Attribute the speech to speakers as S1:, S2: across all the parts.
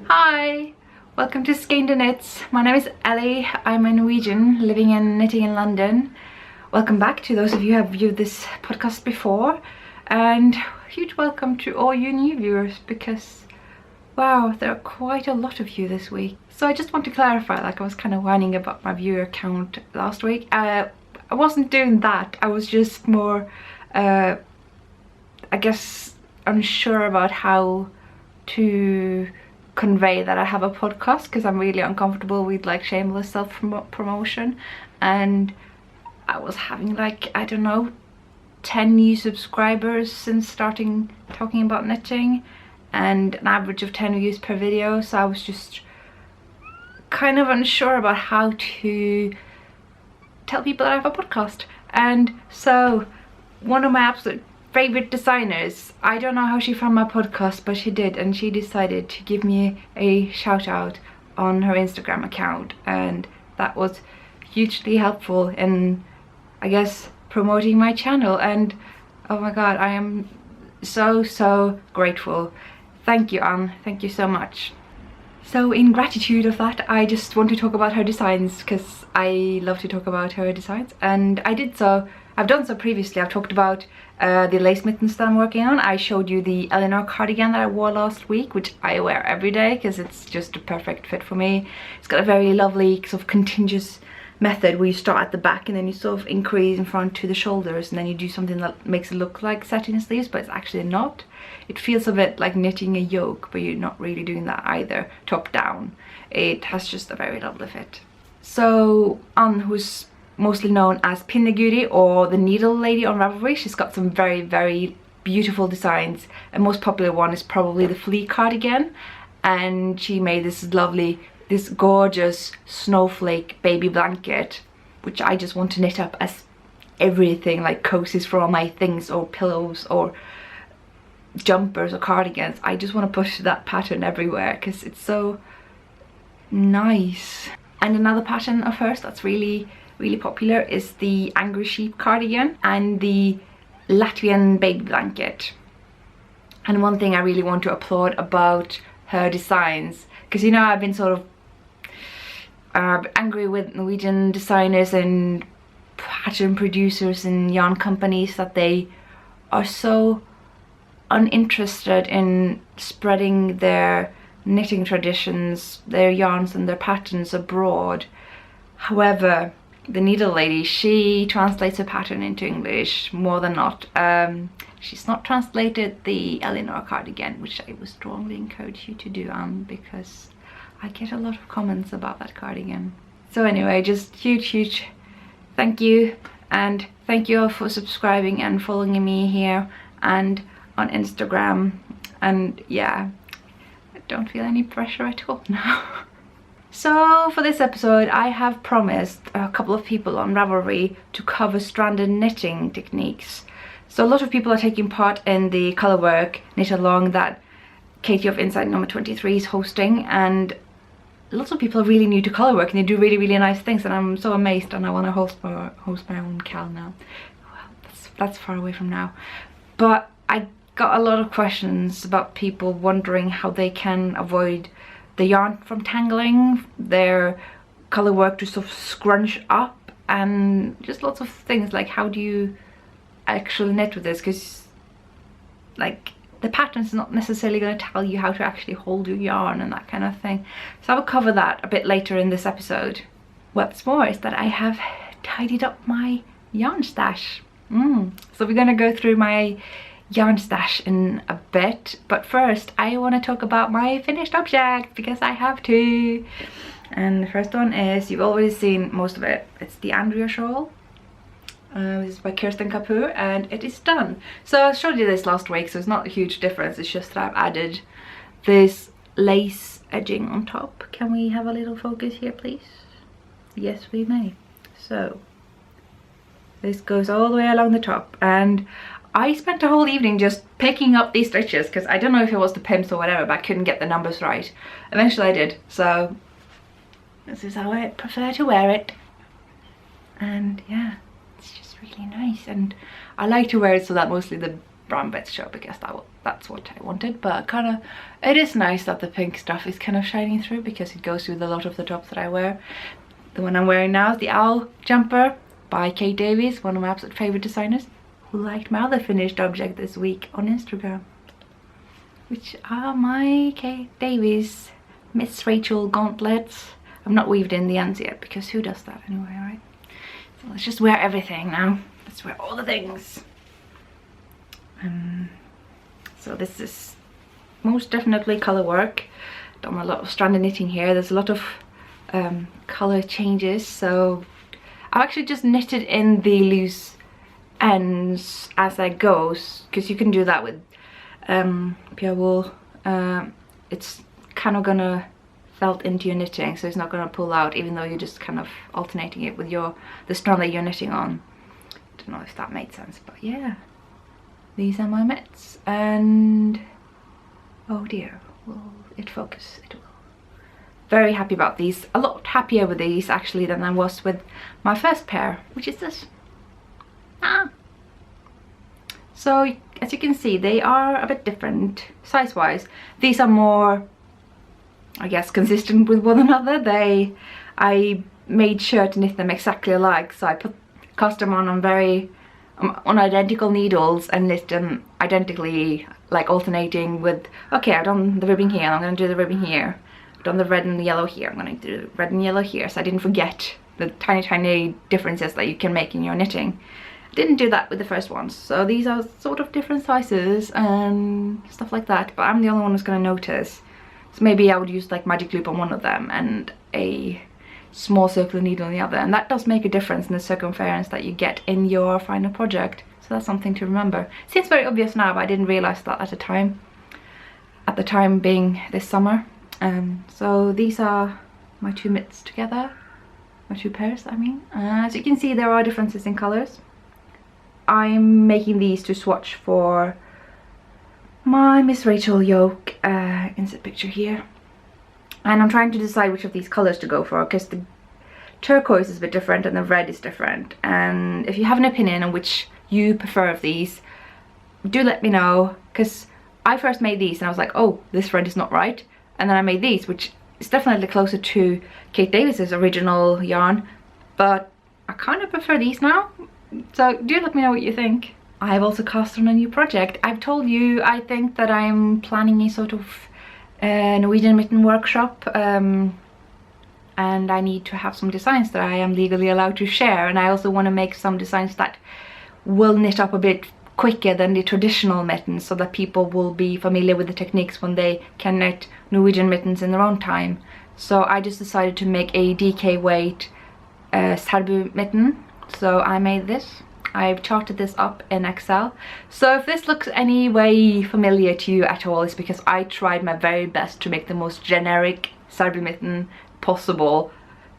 S1: Hi! Welcome to Skeindeer Knits. My name is Ellie. I'm a Norwegian living and knitting in London. Welcome back to those of you who have viewed this podcast before, and huge welcome to all you new viewers because wow, there are quite a lot of you this week. So I just want to clarify, like I was kind of whining about my viewer count last week. I wasn't doing that. I was just more I guess unsure about how to convey that I have a podcast because I'm really uncomfortable with like shameless self-promotion, and I was having like, I don't know, 10 new subscribers since starting talking about knitting and an average of 10 views per video, so I was just kind of unsure about how to tell people that I have a podcast. And so one of my absolute favorite designers, I don't know how she found my podcast, but she did, and she decided to give me a shout out on her Instagram account, and that was hugely helpful in, I guess, promoting my channel. And oh my god, I am so grateful. Thank you, Anne, thank you so much. So in gratitude of that, I just want to talk about her designs because I love to talk about her designs, and I did so. I've done so previously. I've talked about the lace mittens that I'm working on. I showed you the Eleanor cardigan that I wore last week, which I wear every day because it's just a perfect fit for me. It's got a very lovely sort of contingent method where you start at the back and then you sort of increase in front to the shoulders, and then you do something that makes it look like satin sleeves, but it's actually not. It feels a bit like knitting a yoke, but you're not really doing that either, top down. It has just a very lovely fit. So Anne, who's mostly known as Pinneguri or the Needle Lady on Ravelry, she's got some very beautiful designs. And most popular one is probably the flea cardigan, and she made this gorgeous snowflake baby blanket, which I just want to knit up as everything, like cozies for all my things, or pillows, or jumpers, or cardigans. I just want to put that pattern everywhere because it's so nice. And another pattern of hers that's really popular is the Angry Sheep cardigan and the Latvian baby blanket. And one thing I really want to applaud about her designs, because you know I've been sort of angry with Norwegian designers and pattern producers and yarn companies that they are so uninterested in spreading their knitting traditions, their yarns and their patterns abroad. However, the Needle Lady, she translates a pattern into English more than not. She's not translated the Eleanor cardigan, which I would strongly encourage you to do, because I get a lot of comments about that cardigan. So anyway, just huge thank you, and thank you all for subscribing and following me here and on Instagram. And yeah, I don't feel any pressure at all now. So for this episode, I have promised a couple of people on Ravelry to cover stranded knitting techniques. So a lot of people are taking part in the colourwork knit along that Katie of Insight number 23 is hosting, and lots of people are really new to colourwork and they do really nice things, and I'm so amazed, and I want to host my own cal now. Well, that's far away from now, but I got a lot of questions about people wondering how they can avoid the yarn from tangling, their colourwork to sort of scrunch up, and just lots of things like how do you actually knit with this, because like the pattern's not necessarily going to tell you how to actually hold your yarn and that kind of thing. So I will cover that a bit later in this episode. What's more is that I have tidied up my yarn stash. So we're going to go through my yarn stash in a bit, but first I want to talk about my finished object because I have to. And the first one is, you've already seen most of it, it's the Andrea shawl. This is by Kirsten Kapoor, and it is done. So I showed you this last week, so it's not a huge difference, it's just that I've added this lace edging on top. Can we have a little focus here, please? Yes, we may. So this goes all the way along the top, and I spent a whole evening just picking up these stitches because I don't know if it was the pimps or whatever, but I couldn't get the numbers right. Eventually I did, so this is how I prefer to wear it. And yeah, it's just really nice, and I like to wear it so that mostly the brown bits show because that's what I wanted. But kind of, it is nice that the pink stuff is kind of shining through because it goes with a lot of the tops that I wear. The one I'm wearing now is the owl jumper by Kate Davies, one of my absolute favorite designers, who liked my other finished object this week on Instagram, which are my Kate Davies Miss Rachel gauntlets. I've not weaved in the ends yet because who does that anyway, right? So let's just wear everything now. Let's wear all the things. So this is most definitely colour work. Done a lot of stranded knitting here. There's a lot of colour changes, so I've actually just knitted in the loose ends as I go, because you can do that with pure wool. It's kind of gonna felt into your knitting, so it's not gonna pull out even though you're just kind of alternating it with the strand that you're knitting on. Don't know if that made sense, but yeah, these are my mitts. And oh dear, will it focus? It will. Very happy about these. A lot happier with these actually than I was with my first pair, which is this. So as you can see, they are a bit different size wise. These are more, I guess, consistent with one another. I made sure to knit them exactly alike, so I cast them on identical needles and knit them identically, like alternating with, okay, I've done the ribbing here, I'm going to do the ribbing here. I've done the red and the yellow here, I'm going to do the red and yellow here, so I didn't forget the tiny differences that you can make in your knitting. I didn't do that with the first ones, so these are sort of different sizes and stuff like that, but I'm the only one who's going to notice. So maybe I would use like magic loop on one of them and a small circular needle on the other, and that does make a difference in the circumference that you get in your final project. So that's something to remember. Seems very obvious now, but I didn't realize that at the time. At the time being this summer. So these are my two mitts together, my two pairs I mean. As you can see, there are differences in colors. I'm making these to swatch for my Miss Rachel yoke, insert picture here, and I'm trying to decide which of these colors to go for, because the turquoise is a bit different and the red is different, and if you have an opinion on which you prefer of these, do let me know, because I first made these and I was like, oh, this red is not right, and then I made these, which is definitely closer to Kate Davis's original yarn, but I kind of prefer these now, so do let me know what you think. I have also cast on a new project. I've told you, I think, that I'm planning a sort of Norwegian mitten workshop, and I need to have some designs that I am legally allowed to share, and I also want to make some designs that will knit up a bit quicker than the traditional mittens, so that people will be familiar with the techniques when they can knit Norwegian mittens in their own time. So I just decided to make a DK weight Serbu mitten, so I made this. I've charted this up in Excel, so if this looks any way familiar to you at all, it's because I tried my very best to make the most generic Serbu mitten possible,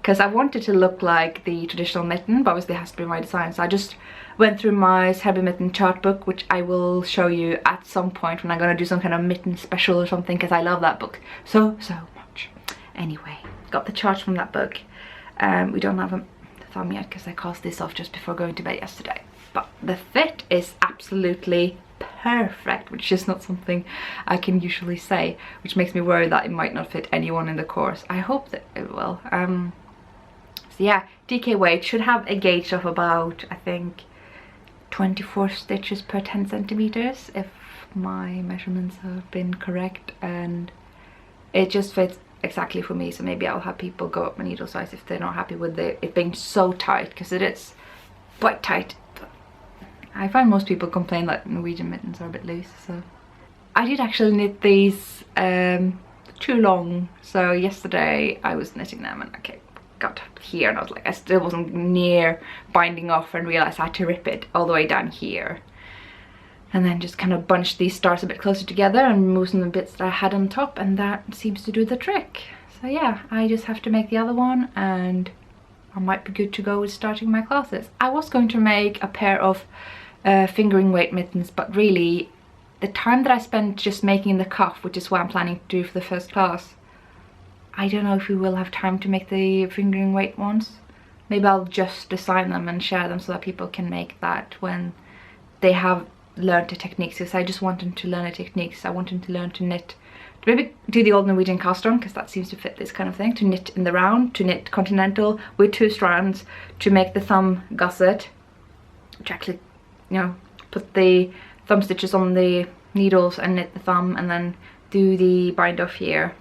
S1: because I wanted to look like the traditional mitten, but obviously it has to be my design. So I just went through my Serbu mitten chart book, which I will show you at some point when I'm going to do some kind of mitten special or something, because I love that book so much. Anyway, got the charts from that book. We don't have a thumb yet because I cast this off just before going to bed yesterday, but the fit is absolutely perfect, which is not something I can usually say, which makes me worry that it might not fit anyone in the course. I hope that it will. So yeah, DK weight should have a gauge of about, I think, 24 stitches per 10 centimeters if my measurements have been correct, and it just fits exactly for me. So maybe I'll have people go up my needle size if they're not happy with it being so tight, because it is quite tight. I find most people complain that Norwegian mittens are a bit loose, so I did actually knit these too long. So yesterday I was knitting them and okay, got here and I was like, I still wasn't near binding off, and realized I had to rip it all the way down here, and then just kind of bunched these stars a bit closer together and moved some of the bits that I had on top, and that seems to do the trick. So yeah, I just have to make the other one and I might be good to go with starting my classes. I was going to make a pair of fingering weight mittens, but really the time that I spent just making the cuff, which is what I'm planning to do for the first class, I don't know if we will have time to make the fingering weight ones. Maybe I'll just design them and share them so that people can make that when they have learn the techniques, because I just want them to learn the techniques. I want them to learn to knit, to maybe do the old Norwegian cast on, because that seems to fit this kind of thing, to knit in the round, to knit continental with 2 strands, to make the thumb gusset, to actually, you know, put the thumb stitches on the needles and knit the thumb, and then do the bind off here.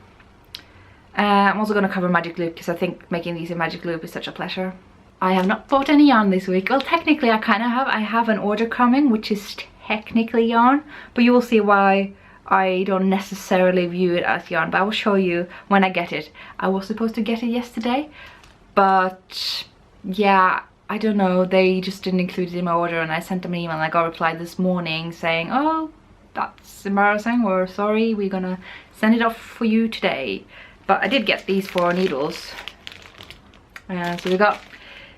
S1: I'm also going to cover magic loop, because I think making these in magic loop is such a pleasure. I have not bought any yarn this week. Well, technically I kind of have. I have an order coming which is technically yarn, but you will see why I don't necessarily view it as yarn, but I will show you when I get it. I was supposed to get it yesterday, but yeah, I don't know, they just didn't include it in my order, and I sent them an email and I got a reply this morning saying, oh, that's embarrassing, we're sorry, we're gonna send it off for you today. But I did get these 4 needles. So we got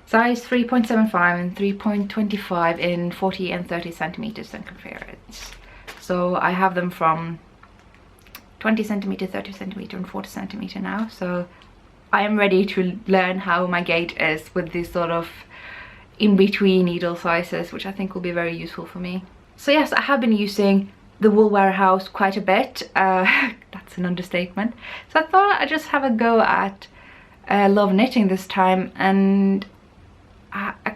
S1: size 3.75 and 3.25 in 40 and 30 centimeters and circumference. So I have them from 20 centimeter, 30 centimeter and 40 centimeter now. So I am ready to learn how my gauge is with these sort of in-between needle sizes, which I think will be very useful for me. So yes, I have been using the Wool Warehouse quite a bit. That's an understatement. So I thought I'd just have a go at Love Knitting this time, and I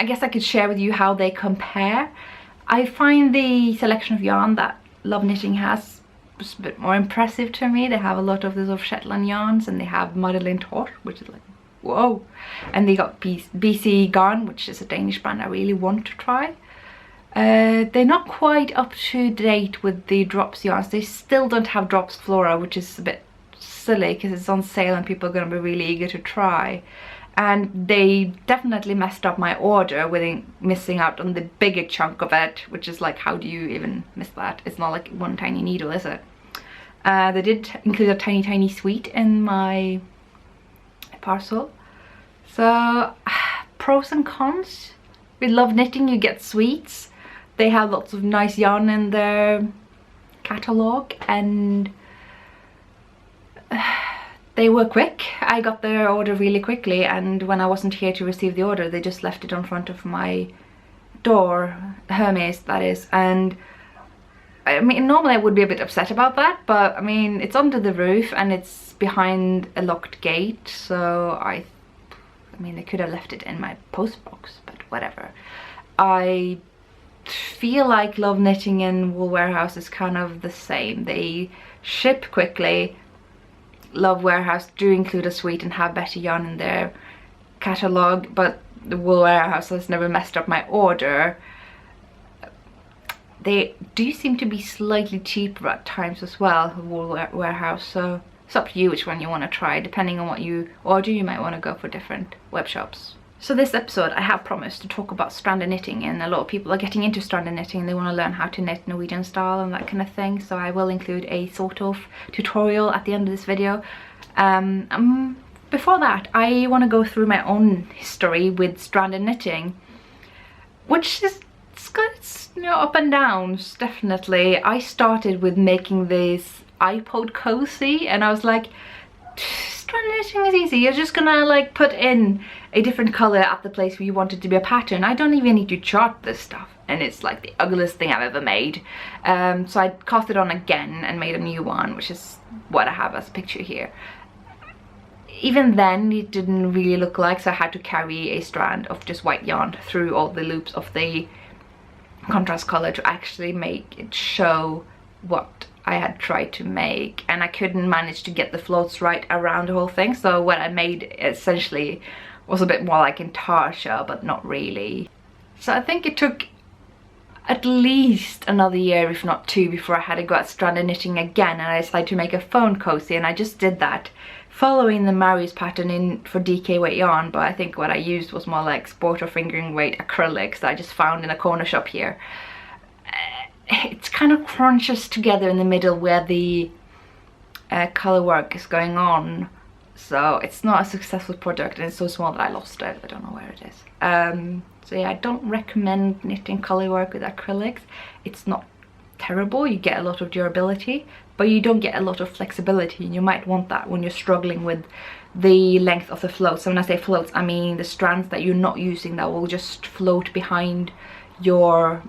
S1: guess I could share with you how they compare. I find the selection of yarn that Love Knitting has just a bit more impressive to me. They have a lot of the sort of Shetland yarns, and they have Madeleine Toth, which is like, whoa. And they got BC Garn, which is a Danish brand I really want to try. They're not quite up to date with the Drops yarns. They still don't have Drops Flora, which is a bit silly because it's on sale and people are going to be really eager to try. And they definitely messed up my order with missing out on the bigger chunk of it, which is like, how do you even miss that? It's not like one tiny needle, is it? They did include a tiny sweet in my parcel. So pros and cons. With Love Knitting you get sweets. They have lots of nice yarn in their catalogue, and they were quick. I got their order really quickly, and when I wasn't here to receive the order, they just left it on front of my door, Hermes that is. And I mean, normally I would be a bit upset about that, but I mean, it's under the roof and it's behind a locked gate, so I mean, they could have left it in my post box, but whatever. I feel like Love Knitting and Wool Warehouse is kind of the same. They ship quickly. Love Warehouse do include a sweet and have better yarn in their catalogue, but the Wool Warehouse has never messed up my order. They do seem to be slightly cheaper at times as well, Wool Warehouse, so it's up to you which one you want to try. Depending on what you order, you might want to go for different web shops. So this episode I have promised to talk about stranded knitting, and a lot of people are getting into stranded knitting and they want to learn how to knit Norwegian style and that kind of thing, so I will include a sort of tutorial at the end of this video. Before that, I want to go through my own history with stranded knitting, which is it's, you know, up and downs, definitely. I started with making this iPod cozy and I was like, stranded knitting is easy. You're just gonna like put in a different color at the place where you want it to be a pattern. I don't even need to chart this stuff, and it's like the ugliest thing I've ever made. So I cast it on again and made a new one, which is what I have as a picture here. Even then it didn't really look like, so I had to carry a strand of just white yarn through all the loops of the contrast color to actually make it show what I had tried to make, and I couldn't manage to get the floats right around the whole thing, so what I made essentially was a bit more like intarsia, but not really. So I think it took at least another year, if not 2, before I had to go at stranded knitting again, and I decided to make a phone cozy, and I just did that following the Mary's pattern for DK weight yarn, but I think what I used was more like sport or fingering weight acrylics that I just found in a corner shop here. It's kind of crunches together in the middle where the color work is going on, so it's not a successful project, and it's so small that I lost it. I don't know where it is. So yeah, I don't recommend knitting color work with acrylics. It's not terrible, you get a lot of durability, but you don't get a lot of flexibility, and you might want that when you're struggling with the length of the floats. So when I say floats, I mean the strands that you're not using that will just float behind your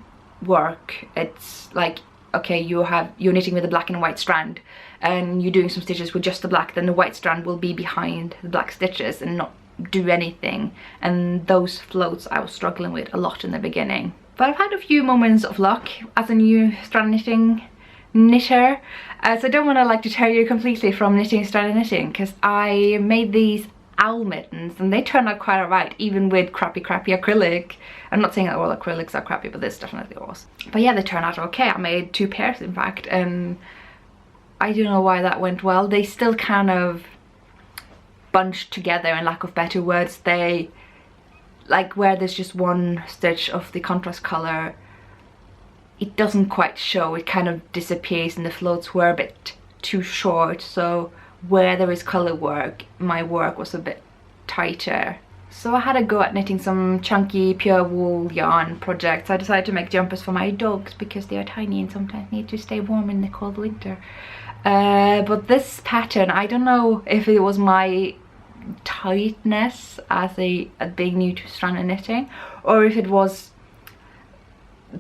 S1: work. It's like, okay, you're knitting with a black and white strand and you're doing some stitches with just the black, then the white strand will be behind the black stitches and not do anything. And those floats I was struggling with a lot in the beginning. But I've had a few moments of luck as a new strand knitting knitter. So I don't want to like deter you completely from knitting strand knitting, because I made these owl mittens and they turned out quite alright, even with crappy acrylic. I'm not saying that all acrylics are crappy, but this definitely was. But yeah, they turned out okay. I made 2 pairs in fact, and I don't know why that went well. They still kind of bunched together, in lack of better words. They, like where there's just one stitch of the contrast colour, it doesn't quite show, it kind of disappears, and the floats were a bit too short, so where there is colour work, my work was a bit tighter. So I had a go at knitting some chunky pure wool yarn projects. I decided to make jumpers for my dogs because they are tiny and sometimes need to stay warm in the cold winter. But this pattern, I don't know if it was my tightness as being new to strand knitting, or if it was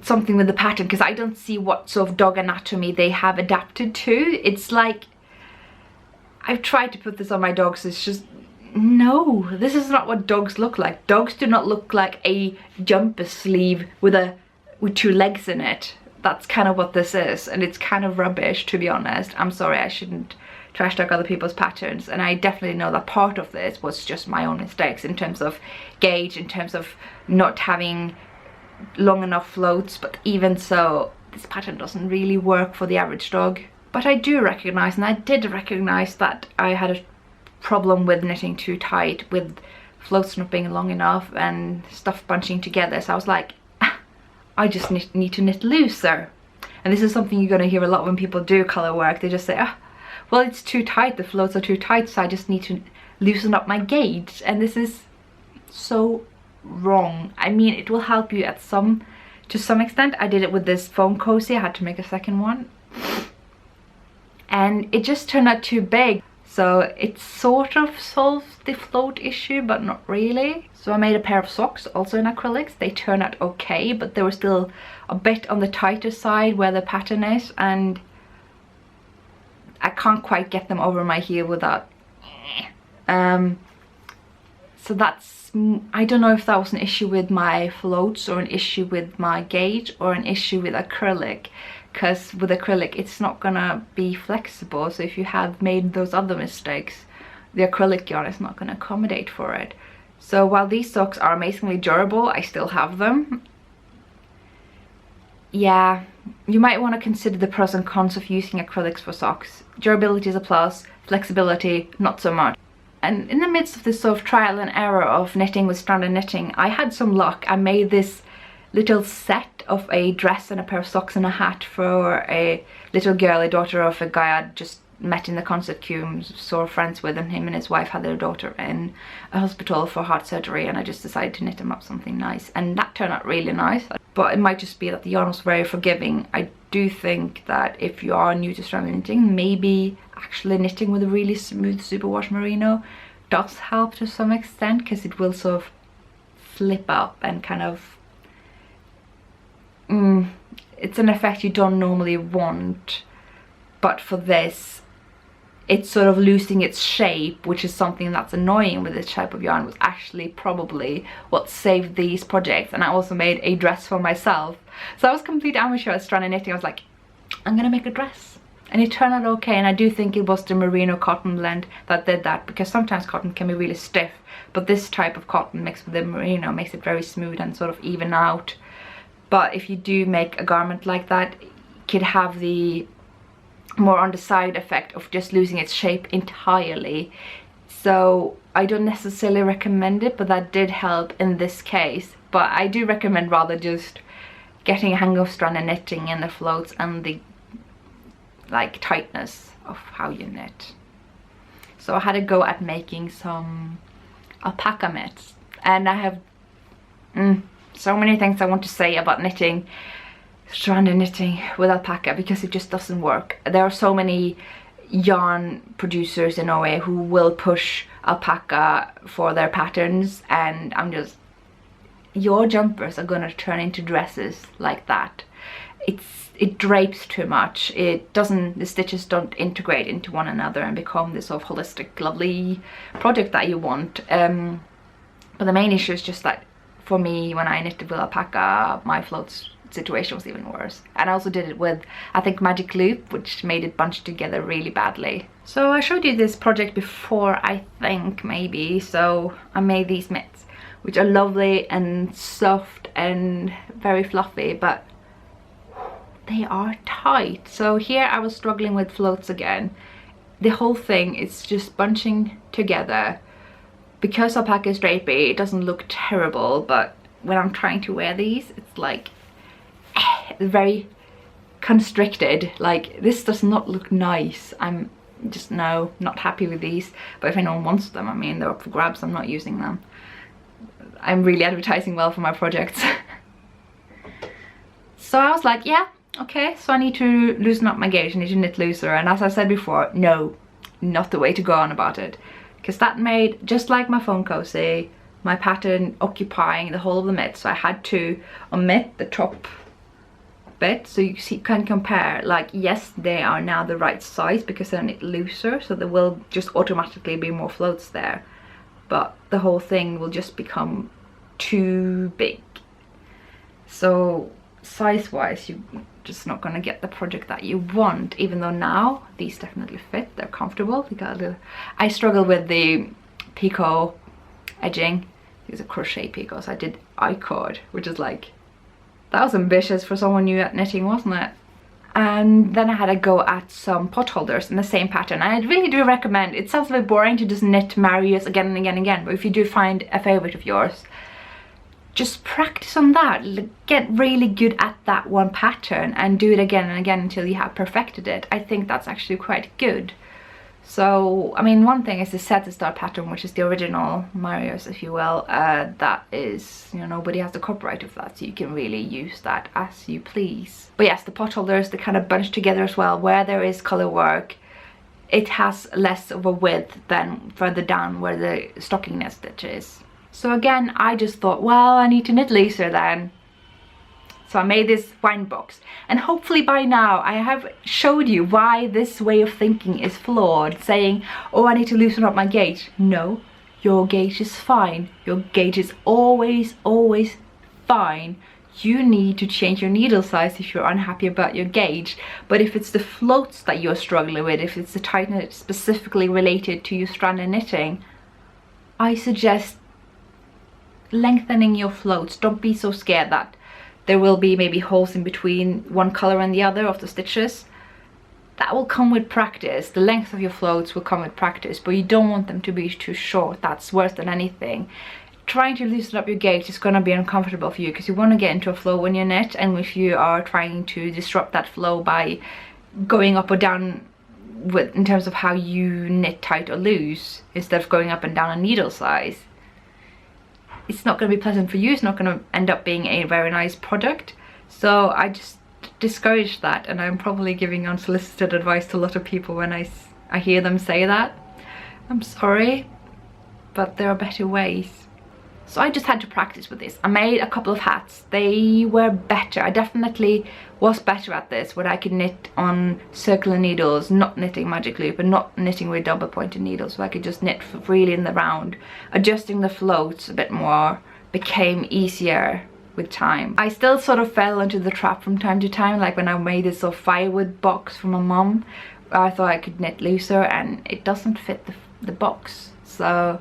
S1: something with the pattern, because I don't see what sort of dog anatomy they have adapted to. It's like, I've tried to put this on my dogs, it's just, no, this is not what dogs look like. Dogs do not look like a jumper sleeve with 2 legs in it. That's kind of what this is, and it's kind of rubbish, to be honest. I'm sorry, I shouldn't trash talk other people's patterns, and I definitely know that part of this was just my own mistakes in terms of gauge, in terms of not having long enough floats. But even so, this pattern doesn't really work for the average dog. But I do recognize, and I did recognize, that I had a problem with knitting too tight, with floats not being long enough and stuff bunching together. So I was like, I just need to knit looser. And this is something you're going to hear a lot when people do colour work. They just say, well, it's too tight, the floats are too tight, so I just need to loosen up my gauge. And this is so wrong. I mean, it will help you to some extent. I did it with this foam cozy. I had to make a second one, and it just turned out too big, so it sort of solves the float issue, but not really. So I made a pair of socks also in acrylics. They turned out okay, but they were still a bit on the tighter side where the pattern is, and I can't quite get them over my heel without so that's, I don't know if that was an issue with my floats or an issue with my gauge or an issue with acrylic, because with acrylic it's not gonna be flexible. So if you have made those other mistakes, the acrylic yarn is not gonna accommodate for it. So while these socks are amazingly durable, I still have them. Yeah, you might want to consider the pros and cons of using acrylics for socks. Durability is a plus, flexibility not so much. And in the midst of this sort of trial and error of knitting with stranded knitting, I had some luck. I made this little set of a dress and a pair of socks and a hat for a little girl, a daughter of a guy I'd just met in the concert queue, sort of friends with, and him and his wife had their daughter in a hospital for heart surgery, and I just decided to knit them up something nice, and that turned out really nice. But it might just be that the yarn was very forgiving. I do think that if you are new to stranded knitting, maybe actually knitting with a really smooth superwash merino does help to some extent, because it will sort of flip up and kind of it's an effect you don't normally want. But for this, it's sort of losing its shape, which is something that's annoying with this type of yarn, was actually probably what saved these projects. And I also made a dress for myself. So I was complete amateur at stranded knitting. I was like, I'm gonna make a dress. And it turned out okay, and I do think it was the merino cotton blend that did that, because sometimes cotton can be really stiff, but this type of cotton mixed with the merino makes it very smooth and sort of even out. But if you do make a garment like that, it could have the more on the side effect of just losing its shape entirely. So I don't necessarily recommend it, but that did help in this case. But I do recommend rather just getting a hang of stranded knitting and the floats and the like tightness of how you knit. So I had a go at making some alpaca mitts, and I have so many things I want to say about knitting stranded knitting with alpaca, because it just doesn't work. There are so many yarn producers in Norway who will push alpaca for their patterns, and I'm just, your jumpers are gonna turn into dresses like that. it drapes too much. The stitches don't integrate into one another and become this sort of holistic, lovely project that you want. But the main issue is just that for me, when I knitted with alpaca, my floats situation was even worse. And I also did it with, I think, magic loop, which made it bunch together really badly. So I showed you this project before, I think, maybe. So I made these mitts, which are lovely and soft and very fluffy, but they are tight. So here I was struggling with floats again. The whole thing is just bunching together. Because alpaca is drapey, it doesn't look terrible, but when I'm trying to wear these, it's like very constricted. Like, this does not look nice. I'm just not happy with these. But if anyone wants them, I mean, they're up for grabs. I'm not using them. I'm really advertising well for my projects. So I was like, yeah, okay, so I need to loosen up my gauge. I need to knit looser. And as I said before, no, not the way to go on about it. Because that made, just like my phone cozy, my pattern occupying the whole of the mitt. So I had to omit the top bit, so you can compare. Like, yes, they are now the right size because they're knit looser, so there will just automatically be more floats there. But the whole thing will just become too big. So size-wise, you're just not gonna get the project that you want, even though now these definitely fit. They're comfortable. They got a little, I struggle with the picot edging. These are crochet picots. I did I-cord, which is like, that was ambitious for someone new at knitting, wasn't it? And then I had a go at some pot holders in the same pattern. And I really do recommend, it sounds a bit boring to just knit Marius again and again and again, but if you do find a favorite of yours, just practice on that. Get really good at that one pattern and do it again and again until you have perfected it. I think that's actually quite good. So, I mean, one thing is the set to start pattern, which is the original Marius, if you will. That is, you know, nobody has the copyright of that, so you can really use that as you please. But yes, the pot holders, they kind of bunch together as well. Where there is color work, it has less of a width than further down where the stocking knit stitch is. So again, I just thought, well, I need to knit looser then. So I made this wind box, and hopefully by now I have showed you why this way of thinking is flawed, saying, oh, I need to loosen up my gauge. No, your gauge is fine. Your gauge is always, always fine. You need to change your needle size if you're unhappy about your gauge. But if it's the floats that you're struggling with, if it's the tightness specifically related to your strand of knitting, I suggest lengthening your floats. Don't be so scared that there will be maybe holes in between one color and the other of the stitches. That will come with practice. The length of your floats will come with practice, but you don't want them to be too short. That's worse than anything. Trying to loosen up your gauge is going to be uncomfortable for you because you want to get into a flow when you knit, and if you are trying to disrupt that flow by going up or down in terms of how you knit tight or loose instead of going up and down a needle size, it's not going to be pleasant for you. It's not going to end up being a very nice product. So I just discourage that, and I'm probably giving unsolicited advice to a lot of people when I hear them say that. I'm sorry, but there are better ways. So I just had to practice with this. I made a couple of hats. They were better. I definitely was better at this, where I could knit on circular needles, not knitting magic loop and not knitting with double pointed needles, so I could just knit freely in the round. Adjusting the floats a bit more became easier with time. I still sort of fell into the trap from time to time, like when I made this sort of firewood box for my mum. I thought I could knit looser and it doesn't fit the box. So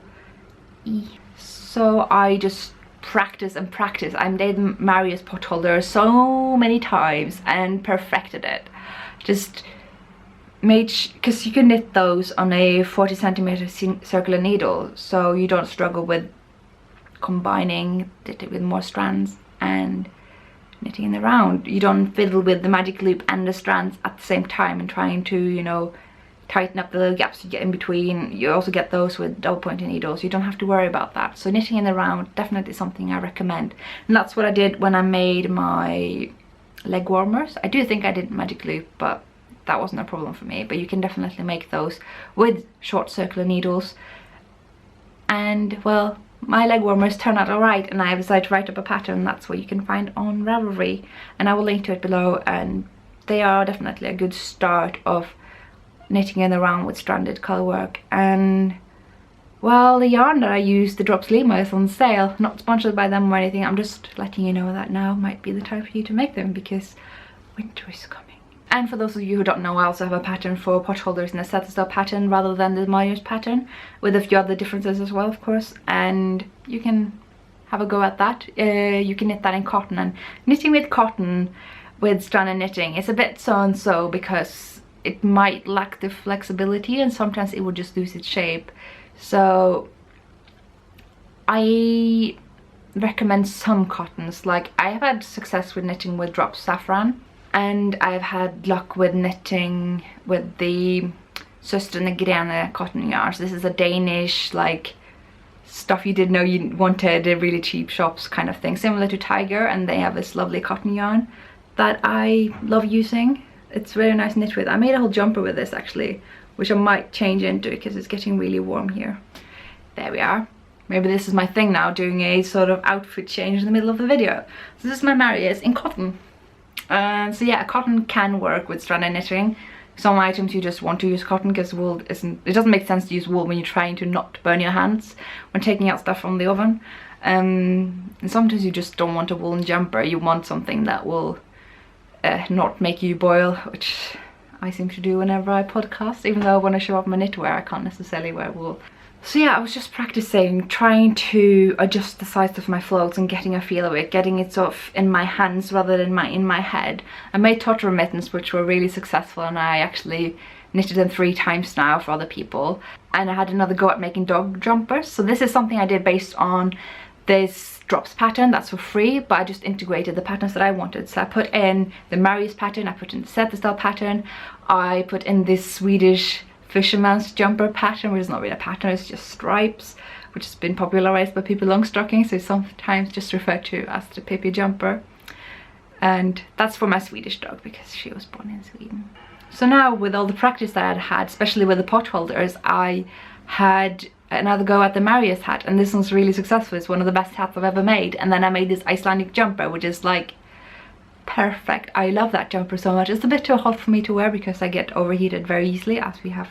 S1: I just practice and practice. I made Marius pot holder so many times and perfected it. Just made, because you can knit those on a 40 centimeter circular needle, so you don't struggle with combining it with more strands and knitting in the round. You don't fiddle with the magic loop and the strands at the same time and trying to, you know, tighten up the little gaps you get in between. You also get those with double pointed needles. You don't have to worry about that. So knitting in the round, definitely something I recommend. And that's what I did when I made my leg warmers. I do think I did magic loop, but that wasn't a problem for me. But you can definitely make those with short circular needles. And well, my leg warmers turn out alright, and I have decided to write up a pattern. That's what you can find on Ravelry, and I will link to it below, and they are definitely a good start of knitting in the round with stranded colourwork. And well, the yarn that I use, the Drops Lima, is on sale. Not sponsored by them or anything, I'm just letting you know that now might be the time for you to make them, because winter is coming. And for those of you who don't know, I also have a pattern for pot holders in a set style pattern rather than the Myers pattern, with a few other differences as well, of course, and you can have a go at that. You can knit that in cotton, and knitting with cotton with stranded knitting is a bit so and so, because it might lack the flexibility and sometimes it will just lose its shape. So I recommend some cottons. Like, I have had success with knitting with Drops Saffron, and I've had luck with knitting with the Søstrene Grene cotton yarns. This is a Danish, like, stuff you didn't know you wanted, a really cheap shops kind of thing, similar to Tiger, and they have this lovely cotton yarn that I love using. It's very nice knit with. I made a whole jumper with this actually, which I might change into because it's getting really warm here. There we are. Maybe this is my thing now, doing a sort of outfit change in the middle of the video. So this is my Marius in cotton. So yeah, cotton can work with stranded knitting. Some items you just want to use cotton because wool isn't, it doesn't make sense to use wool when you're trying to not burn your hands when taking out stuff from the oven. And sometimes you just don't want a woolen jumper, you want something that will not make you boil, which I seem to do whenever I podcast, even though when I show off my knitwear I can't necessarily wear wool. So yeah, I was just practicing, trying to adjust the size of my floats and getting a feel of it, getting it sort of in my hands rather than in my head. I made Totoro mittens which were really successful, and I actually knitted them 3 times now for other people. And I had another go at making dog jumpers. So this is something I did based on this Drops pattern that's for free, but I just integrated the patterns that I wanted. So I put in the Marius pattern, I put in the Set Style pattern, I put in this Swedish fisherman's jumper pattern, which is not really a pattern, it's just stripes, which has been popularized by Pippi Longstocking, so sometimes just referred to as the Pippi jumper. And that's for my Swedish dog because she was born in Sweden. So now with all the practice that I'd had, especially with the pot holders, I had another go at the Marius hat, and this one's really successful. It's one of the best hats I've ever made. And then I made this Icelandic jumper, which is like perfect. I love that jumper so much. It's a bit too hot for me to wear because I get overheated very easily, as we have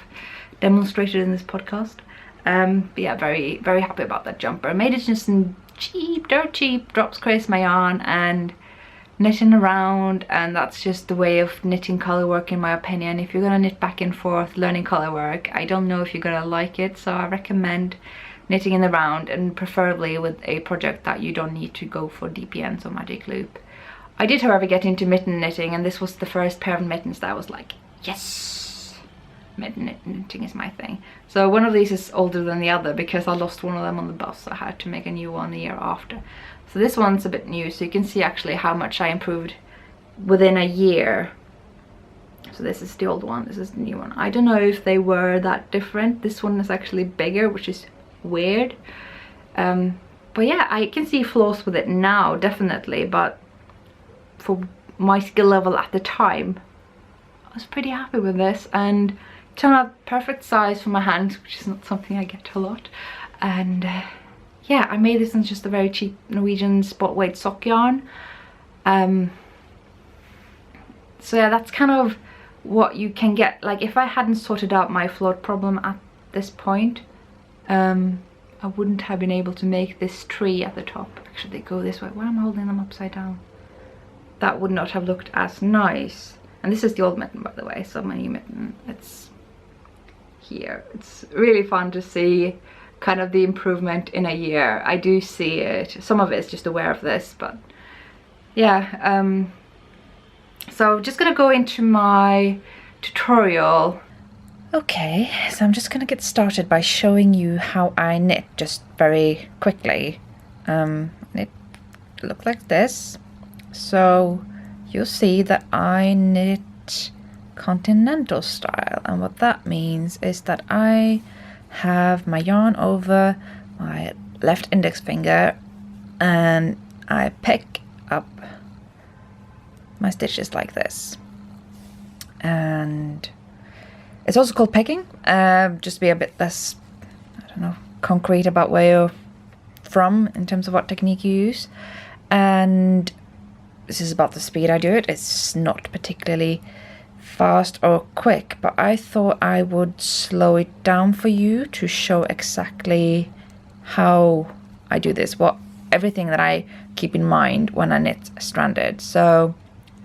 S1: demonstrated in this podcast. But yeah, very, very happy about that jumper. I made it just in cheap, dirt cheap Drops Craze my yarn and knitting around, and that's just the way of knitting colourwork in my opinion. If you're gonna knit back and forth learning colourwork, I don't know if you're gonna like it, so I recommend knitting in the round, and preferably with a project that you don't need to go for DPNs or magic loop. I did, however, get into mitten knitting, and this was the first pair of mittens that I was like, yes, mitten knitting is my thing. So one of these is older than the other because I lost one of them on the bus. I had to make a new one the year after. So this one's a bit new, so you can see actually how much I improved within a year. So this is the old one, this is the new one. I don't know if they were that different. This one is actually bigger, which is weird. But yeah, I can see flaws with it now, definitely, but for my skill level at the time, I was pretty happy with this, and it turned out perfect size for my hands, which is not something I get a lot. And yeah, I made this in just a very cheap Norwegian spot weight sock yarn. So yeah, that's kind of what you can get. Like, if I hadn't sorted out my float problem at this point, I wouldn't have been able to make this tree at the top. Actually, they go this way. Why am I holding them upside down? That would not have looked as nice. And this is the old mitten, by the way, so my new mitten, it's here. It's really fun to see kind of the improvement in a year. I do see it. Some of it is just aware of this, but yeah. So just gonna go into my tutorial. Okay, so I'm just gonna get started by showing you how I knit just very quickly. It looks like this. So you'll see that I knit continental style, and what that means is that I have my yarn over my left index finger and I pick up my stitches like this. And it's also called picking, just to be a bit less, I don't know, concrete about where you're from in terms of what technique you use. And this is about the speed I do it. It's not particularly fast or quick, but I thought I would slow it down for you to show exactly how I do this, everything that I keep in mind when I knit stranded. So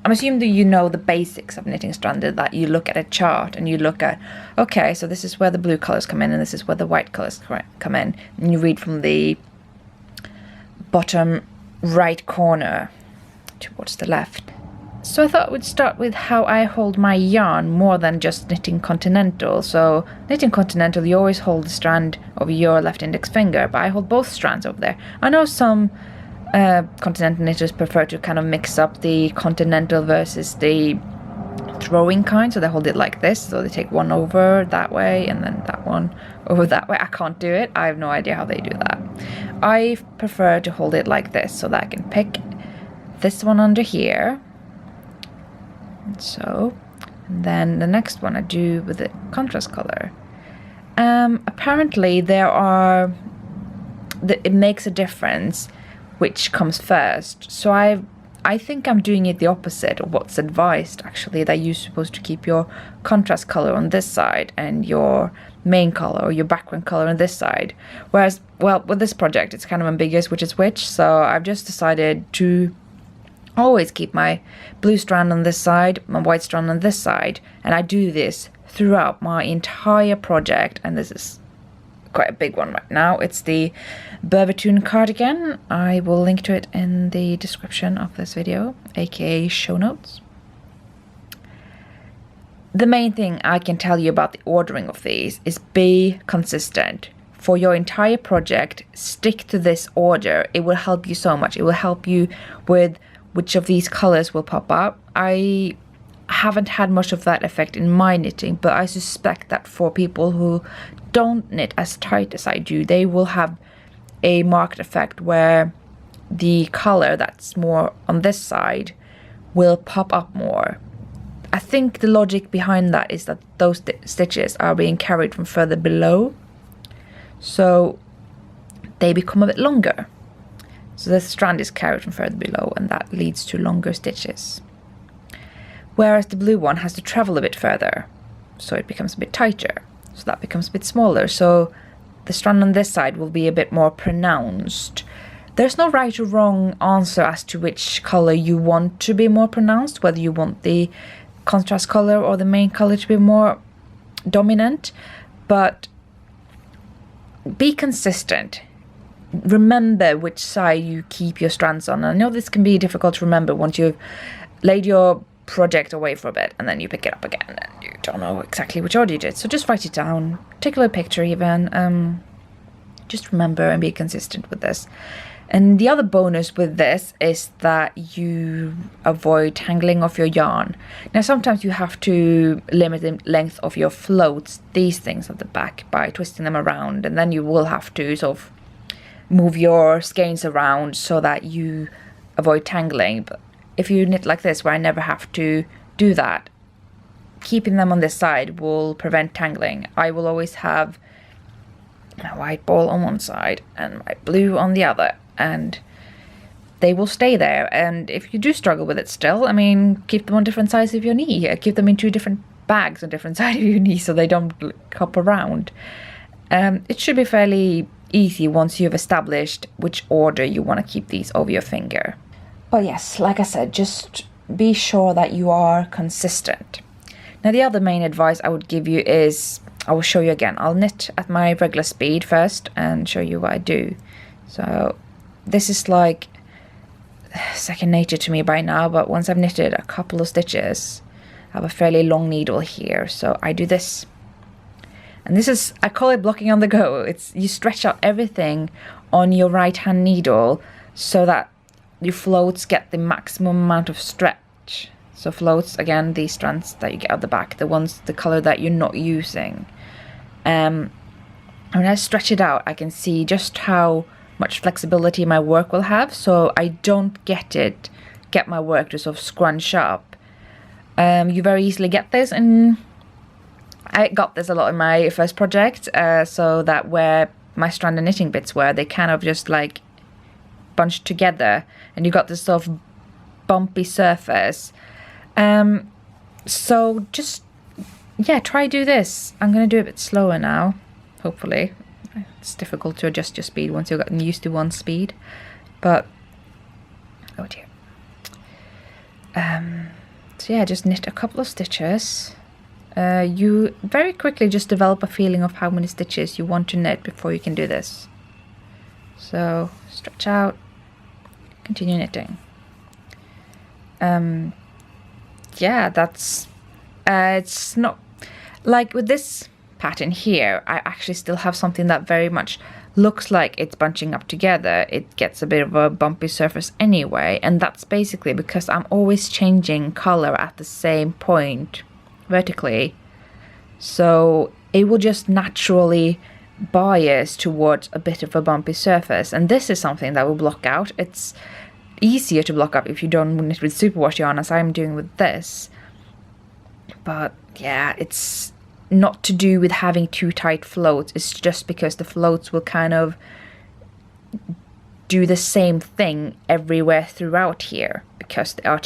S1: I'm assuming that you know the basics of knitting stranded, that you look at a chart and you look at, okay, so this is where the blue colors come in and this is where the white colors come in, and you read from the bottom right corner towards the left. So I thought we'd start with how I hold my yarn more than just knitting continental. So knitting continental, you always hold the strand over your left index finger, but I hold both strands over there. I know some continental knitters prefer to kind of mix up the continental versus the throwing kind, so they hold it like this, so they take one over that way and then that one over that way. I can't do it. I have no idea how they do that. I prefer to hold it like this, so that I can pick this one under here, and so, and then the next one I do with the contrast color. Apparently it makes a difference which comes first, so I think I'm doing it the opposite of what's advised, actually, that you're supposed to keep your contrast color on this side and your main color or your background color on this side. Whereas, well, with this project, it's kind of ambiguous which is which, so I've just decided to always keep my blue strand on this side, my white strand on this side, and I do this throughout my entire project, and this is quite a big one right now. It's the Berbertoon cardigan. I will link to it in the description of this video, aka show notes. The main thing I can tell you about the ordering of these is be consistent. For your entire project, stick to this order. It will help you so much. It will help you with which of these colors will pop up. I haven't had much of that effect in my knitting, but I suspect that for people who don't knit as tight as I do, they will have a marked effect where the color that's more on this side will pop up more. I think the logic behind that is that those stitches are being carried from further below, so they become a bit longer. So the strand is carried from further below, and that leads to longer stitches. Whereas the blue one has to travel a bit further, so it becomes a bit tighter. So that becomes a bit smaller. So the strand on this side will be a bit more pronounced. There's no right or wrong answer as to which color you want to be more pronounced, whether you want the contrast color or the main color to be more dominant, but be consistent. Remember which side you keep your strands on. I know this can be difficult to remember once you've laid your project away for a bit and then you pick it up again and you don't know exactly which order you did. So just write it down, take a little picture even, just remember and be consistent with this. And the other bonus with this is that you avoid tangling off your yarn. Now sometimes you have to limit the length of your floats, these things at the back, by twisting them around, and then you will have to sort of move your skeins around so that you avoid tangling. But if you knit like this, where I never have to do that, keeping them on this side will prevent tangling. I will always have my white ball on one side and my blue on the other, and they will stay there. And if you do struggle with it still, I mean, keep them on different sides of your knee. Keep them in 2 different bags on different sides of your knee so they don't hop around. It should be fairly easy once you've established which order you want to keep these over your finger. But yes, like I said, just be sure that you are consistent. Now the other main advice I would give you is, I will show you again. I'll knit at my regular speed first and show you what I do. So this is like second nature to me by now, but once I've knitted a couple of stitches, I have a fairly long needle here, so I do this. And this is, I call it blocking on the go. It's, you stretch out everything on your right hand needle so that your floats get the maximum amount of stretch. So floats, again, these strands that you get out the back, the ones, the color that you're not using. When I stretch it out, I can see just how much flexibility my work will have, so I don't get my work to sort of scrunch up. You very easily get this, and I got this a lot in my first project, so that where my stranded knitting bits were. They kind of just like bunched together, and you got this sort of bumpy surface. So just, yeah, try do this. I'm gonna do it a bit slower now, hopefully. It's difficult to adjust your speed once you've gotten used to one speed, but oh dear. So yeah, just knit a couple of stitches. You very quickly just develop a feeling of how many stitches you want to knit before you can do this. So stretch out, continue knitting. Yeah, that's it's not like with this pattern here. I actually still have something that very much looks like it's bunching up together. It gets a bit of a bumpy surface anyway, and that's basically because I'm always changing color at the same point vertically, so it will just naturally bias towards a bit of a bumpy surface, and this is something that will block out. It's easier to block up if you don't knit with superwash yarn, as I'm doing with this, but yeah, it's not to do with having too tight floats. It's just because the floats will kind of do the same thing everywhere throughout here, because they are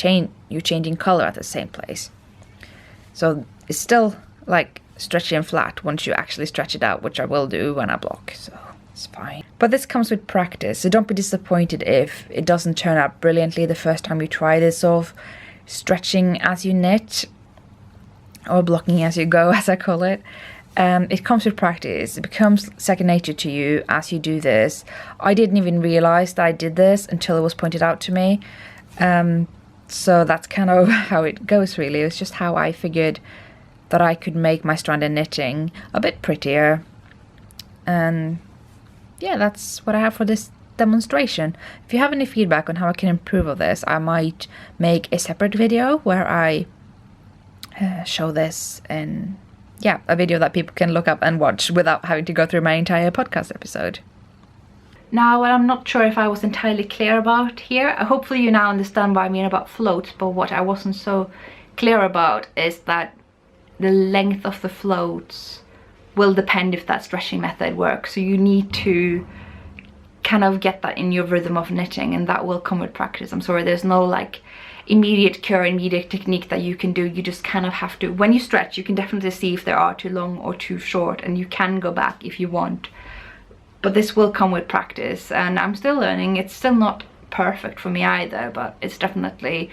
S1: you're changing color at the same place. So it's still like stretchy and flat once you actually stretch it out, which I will do when I block, so it's fine. But this comes with practice, so don't be disappointed if it doesn't turn out brilliantly the first time you try this sort of stretching as you knit, or blocking as you go, as I call it. It comes with practice. It becomes second nature to you as you do this. I didn't even realize that I did this until it was pointed out to me. So that's kind of how it goes, really. It's just how I figured that I could make my stranded knitting a bit prettier. And yeah, that's what I have for this demonstration. If you have any feedback on how I can improve on this, I might make a separate video where I show this, and yeah, a video that people can look up and watch without having to go through my entire podcast episode. Now, what I'm not sure if I was entirely clear about here, hopefully you now understand what I mean about floats, but what I wasn't so clear about is that the length of the floats will depend if that stretching method works. So you need to kind of get that in your rhythm of knitting, and that will come with practice. I'm sorry, there's no like immediate cure, immediate technique that you can do. You just kind of have to, when you stretch, you can definitely see if they are too long or too short, and you can go back if you want. But this will come with practice, and I'm still learning. It's still not perfect for me either, but it's definitely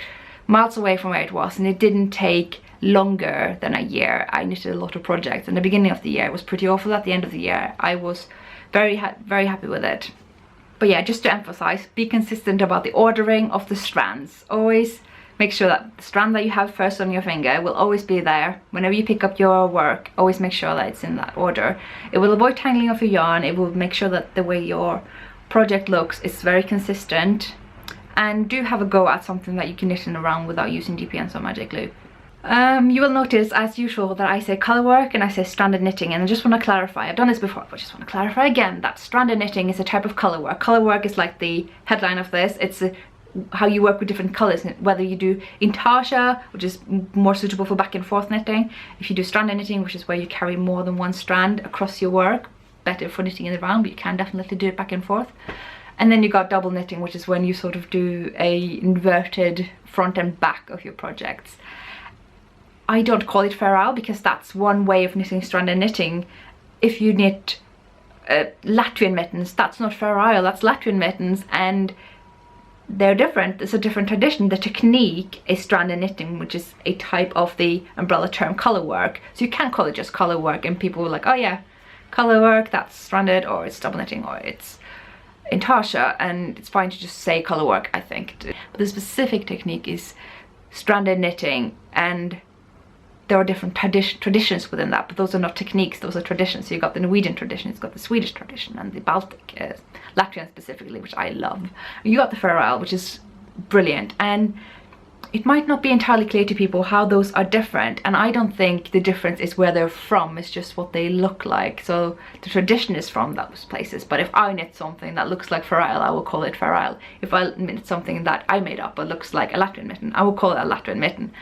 S1: miles away from where it was, and it didn't take longer than a year. I knitted a lot of projects, and the beginning of the year was pretty awful. At the end of the year, I was very happy with it. But yeah, just to emphasize, be consistent about the ordering of the strands. Always make sure that the strand that you have first on your finger will always be there. Whenever you pick up your work, always make sure that it's in that order. It will avoid tangling of your yarn. It will make sure that the way your project looks is very consistent. And do have a go at something that you can knit in around without using DPNs or magic glue. You will notice, as usual, that I say colourwork and I say stranded knitting, and I just want to clarify, I've done this before, but I just want to clarify again that stranded knitting is a type of colourwork. Colourwork is like the headline of this. It's how you work with different colours, whether you do intarsia, which is more suitable for back and forth knitting. If you do stranded knitting, which is where you carry more than one strand across your work, better for knitting in the round, but you can definitely do it back and forth. And then you got double knitting, which is when you sort of do a inverted front and back of your projects. I don't call it feral because that's one way of knitting stranded knitting. If you knit Latvian mittens, that's not feral, that's Latvian mittens, and they're different. It's a different tradition. The technique is stranded knitting, which is a type of the umbrella term colourwork. So you can call it just colourwork, and people were like, oh yeah, colourwork, that's stranded, or it's double knitting, or it's intarsia, and it's fine to just say colourwork, I think. But the specific technique is stranded knitting, and there are different traditions within that, but those are not techniques, those are traditions. So you've got the Norwegian tradition, it's got the Swedish tradition, and the Baltic, Latvian specifically, which I love. You got the feral, which is brilliant, and it might not be entirely clear to people how those are different, and I don't think the difference is where they're from, it's just what they look like. So the tradition is from those places, but if I knit something that looks like feral, I will call it feral. If I knit something that I made up but looks like a Latvian mitten, I will call it a Latvian mitten.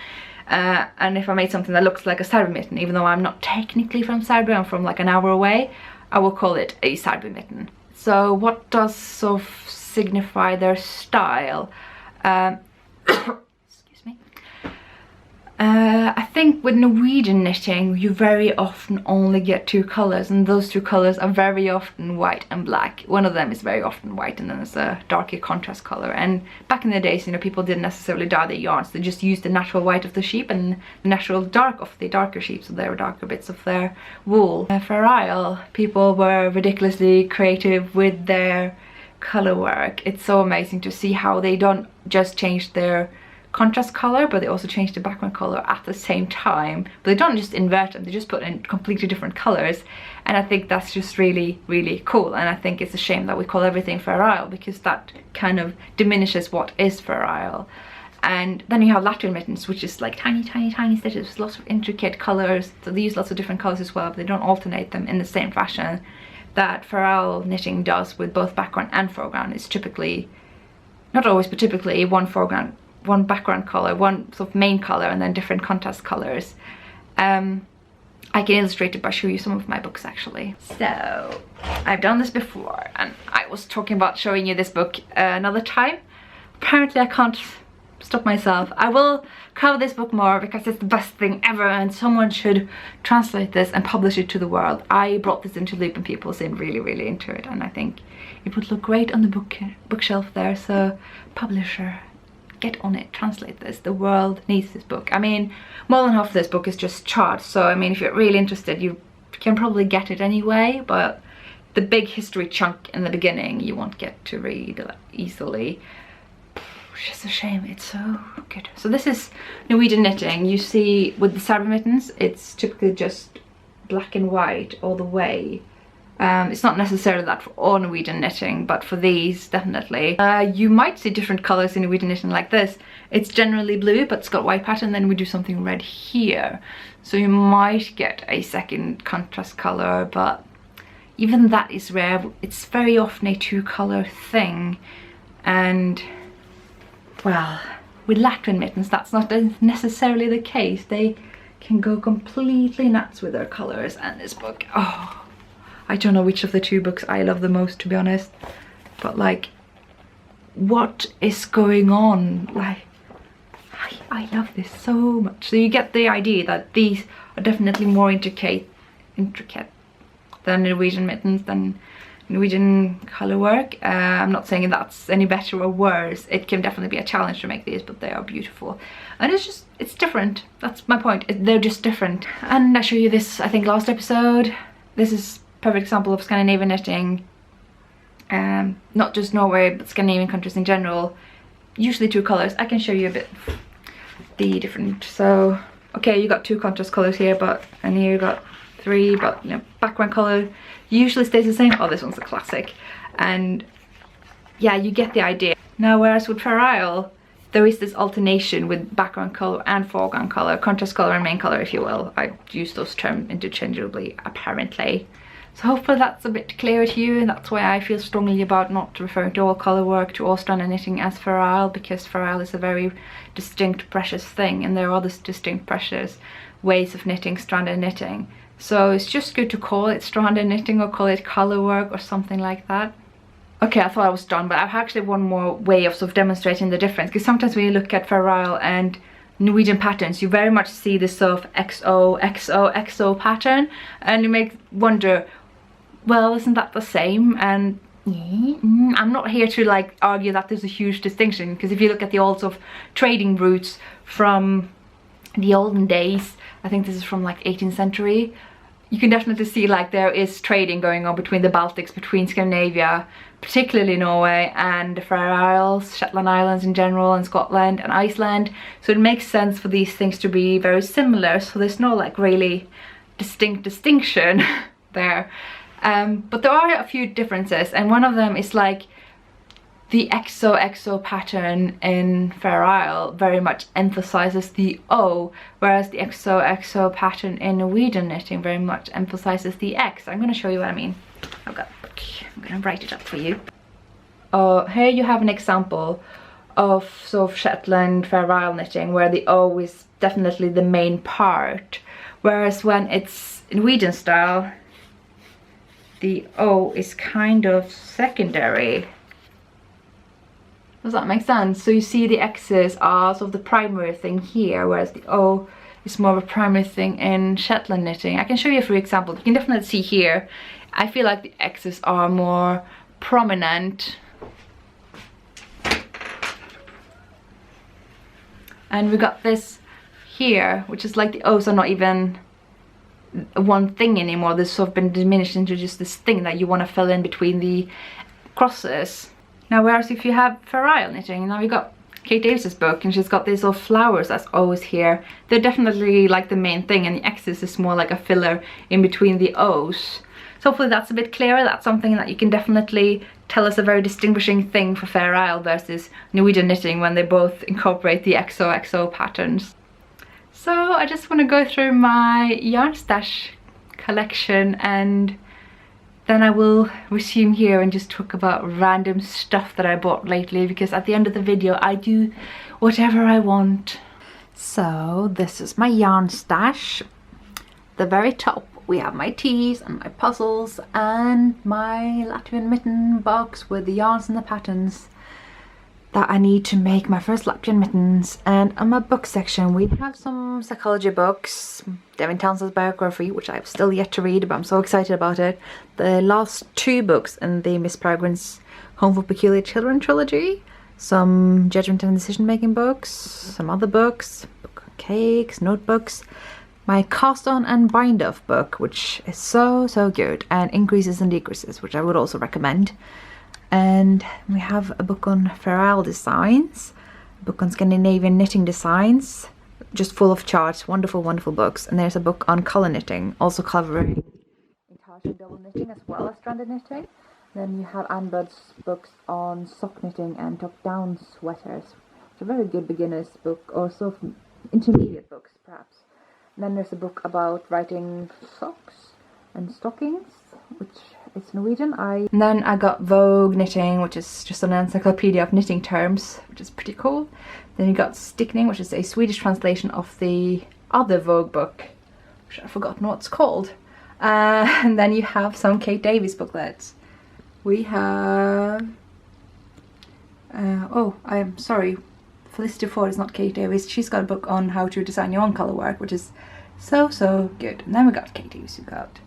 S1: And if I made something that looks like a Serbia mitten, even though I'm not technically from Serbia, I'm from like an hour away, I will call it a cyber mitten. So what does sort of signify their style? Excuse me. I think with Norwegian knitting you very often only get two colors, and those two colors are very often white and black. One of them is very often white, and then there's a darker contrast color. And back in the days, you know, people didn't necessarily dye their yarns, they just used the natural white of the sheep and the natural dark of the darker sheep, so there were darker bits of their wool. For Isle, people were ridiculously creative with their color work. It's so amazing to see how they don't just change their contrast color, but they also change the background color at the same time. But they don't just invert them, they just put in completely different colors, and I think that's just really, really cool. And I think it's a shame that we call everything Fair Isle, because that kind of diminishes what is Fair Isle. And then you have Latvian mittens, which is like tiny, tiny, tiny stitches with lots of intricate colors. So they use lots of different colors as well, but they don't alternate them in the same fashion that Fair Isle knitting does with both background and foreground. It's typically, not always, but typically one background color, one sort of main color, and then different contrast colors. I can illustrate it by showing you some of my books actually. So I've done this before, and I was talking about showing you this book another time. Apparently I can't stop myself. I will cover this book more because it's the best thing ever, and someone should translate this and publish it to the world. I brought this into Loop and people seem really, really into it, and I think it would look great on the bookshelf there. So publisher, get on it, translate this. The world needs this book. I mean, more than half of this book is just charts, so I mean, if you're really interested you can probably get it anyway, but the big history chunk in the beginning you won't get to read easily. Which is a shame, it's so good. So this is Norwegian knitting. You see with the cyber mittens it's typically just black and white all the way. It's not necessarily that for all Norwegian knitting, but for these definitely. You might see different colors in Norwegian knitting like this. It's generally blue, but it's got white pattern, then we do something red here. So you might get a second contrast color, but even that is rare. It's very often a two-color thing. And well, with Latvian mittens that's not necessarily the case. They can go completely nuts with their colors, and this book, oh, I don't know which of the two books I love the most, to be honest, but like, what is going on? Like, I love this so much. So you get the idea that these are definitely more intricate than Norwegian mittens, than Norwegian color work. I'm not saying that's any better or worse. It can definitely be a challenge to make these, but they are beautiful. And it's different. That's my point. They're just different. And I showed you this, I think, last episode. This is perfect example of Scandinavian knitting, not just Norway but Scandinavian countries in general. Usually two colors. I can show you a bit the different. So okay, you got two contrast colors here, and here you got three, but you know, background color usually stays the same. Oh, this one's a classic. And yeah, you get the idea. Now whereas with Fair Isle there is this alternation with background color and foreground color, contrast color and main color, if you will. I use those terms interchangeably apparently. So hopefully that's a bit clearer to you, and that's why I feel strongly about not referring to all colour work, to all strand knitting as Fair Isle, because Fair Isle is a very distinct, precious thing, and there are other distinct, precious ways of knitting stranded knitting. So it's just good to call it stranded knitting or call it colour work or something like that. Okay, I thought I was done, but I have actually one more way of sort of demonstrating the difference, because sometimes when you look at Fair Isle and Norwegian patterns, you very much see this sort of XO, XO, XO pattern, and you may wonder, well, isn't that the same? And I'm not here to like argue that there's a huge distinction, because if you look at the old sort of trading routes from the olden days, I think this is from like 18th century, you can definitely see like there is trading going on between the Baltics, between Scandinavia, particularly Norway, and the Faroe Isles, Shetland Islands in general, and Scotland and Iceland. So it makes sense for these things to be very similar, so there's no like really distinct distinction there. But there are a few differences, and one of them is like the XO pattern in Fair Isle very much emphasizes the O, whereas the XO pattern in Norwegian knitting very much emphasizes the X. I'm going to show you what I mean. I'm going to write it up for you. Here you have an example of sort of Shetland Fair Isle knitting where the O is definitely the main part, whereas when it's Norwegian style, the O is kind of secondary. Does that make sense? So you see the X's are sort of the primary thing here, whereas the O is more of a primary thing in Shetland knitting. I can show you a few examples. You can definitely see here, I feel like the X's are more prominent. And we got this here, which is like the O's are not even one thing anymore. They've sort of been diminished into just this thing that you want to fill in between the crosses. Now, whereas if you have Fair Isle knitting, now we got Kate Davis's book, and she's got these little flowers as O's here. They're definitely like the main thing, and the X's is more like a filler in between the O's. So hopefully that's a bit clearer. That's something that you can definitely tell us a very distinguishing thing for Fair Isle versus Norwegian knitting, when they both incorporate the XOXO patterns. So I just want to go through my yarn stash collection, and then I will resume here and just talk about random stuff that I bought lately, because at the end of the video I do whatever I want. So this is my yarn stash. The very top we have my teas and my puzzles and my Latvian mitten box with the yarns and the patterns that I need to make my first Latvian mittens. And on my book section we have some psychology books, Devin Townsend's biography, which I've still yet to read, but I'm so excited about it. The last 2 books in the Miss Peregrine's Home for Peculiar Children trilogy, some judgment and decision making books, some other books, book on cakes, notebooks, my cast on and bind off book, which is so good, and increases and decreases, which I would also recommend. And we have a book on Fair Isle designs, a book on Scandinavian knitting designs, just full of charts, wonderful books. And there's a book on colour knitting, also covering intarsia double knitting as well as stranded knitting. Then you have Anne Budd's books on sock knitting and top-down sweaters, which are very good beginners book, or sort of intermediate books perhaps. And then there's a book about writing socks and stockings, which is Norwegian. And then I got Vogue Knitting, which is just an encyclopedia of knitting terms, which is pretty cool. Then you got Stickning, which is a Swedish translation of the other Vogue book, which I've forgotten what it's called. And then you have some Kate Davies booklets. We have... oh, I'm sorry. Felicity Ford is not Kate Davies. She's got a book on how to design your own colour work, which is so good. And then we got Kate Davies, who got